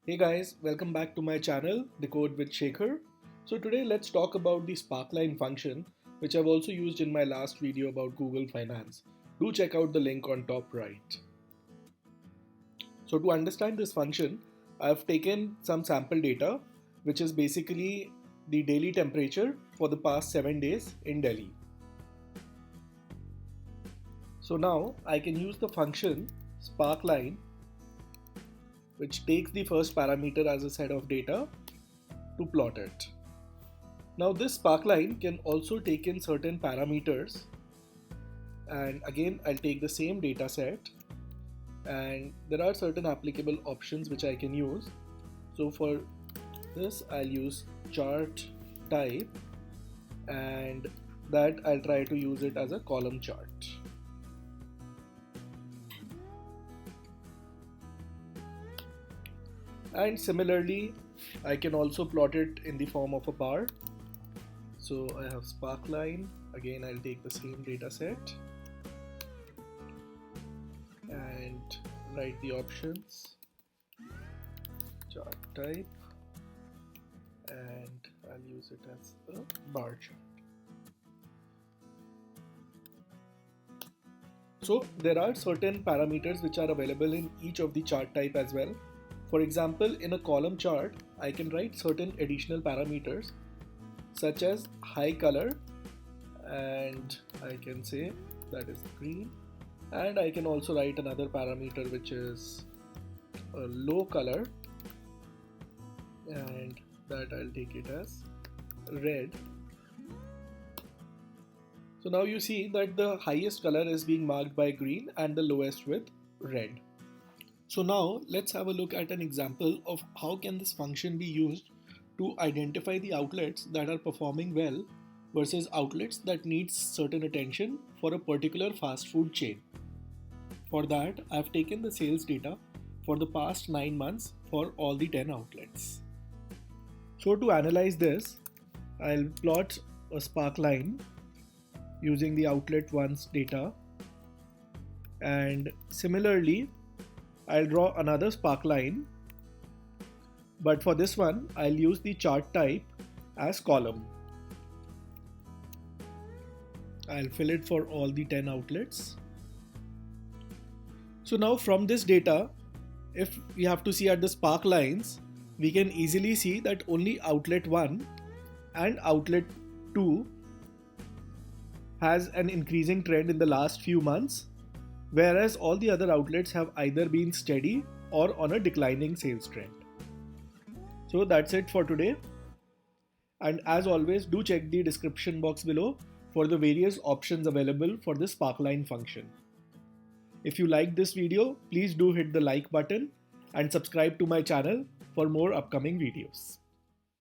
Hey guys, welcome back to my channel, Decode with Shekhar. So today let's talk about the Sparkline function, which I've also used in my last video about Google Finance. Do check out the link on top right. So to understand this function, I've taken some sample data, which is basically the daily temperature for the past 7 days in Delhi. So now I can use the function Sparkline, which takes the first parameter as a set of data to plot it. Now this Sparkline can also take in certain parameters, and again I'll take the same data set, and there are certain applicable options which I can use. So for this I'll use chart type, and that I'll try to use it as a column chart. And similarly, I can also plot it in the form of a bar. So I have Sparkline, again I'll take the same data set and write the options, chart type, and I'll use it as a bar chart. So there are certain parameters which are available in each of the chart type as well. For example, in a column chart, I can write certain additional parameters such as high color, and I can say that is green, and I can also write another parameter which is a low color, and that I'll take it as red. So now you see that the highest color is being marked by green and the lowest with red. So now let's have a look at an example of how can this function be used to identify the outlets that are performing well versus outlets that needs certain attention for a particular fast food chain. For that, I've taken the sales data for the past 9 months for all the 10 outlets. So to analyze this, I'll plot a Sparkline using the outlet 1's data, and similarly I'll draw another Sparkline, but for this one I'll use the chart type as column. I'll fill it for all the 10 outlets. So now from this data, if we have to see at the Sparklines, we can easily see that only outlet 1 and outlet 2 has an increasing trend in the last few months, whereas all the other outlets have either been steady or on a declining sales trend. So that's it for today. And as always, do check the description box below for the various options available for the Sparkline function. If you liked this video, please do hit the like button and subscribe to my channel for more upcoming videos.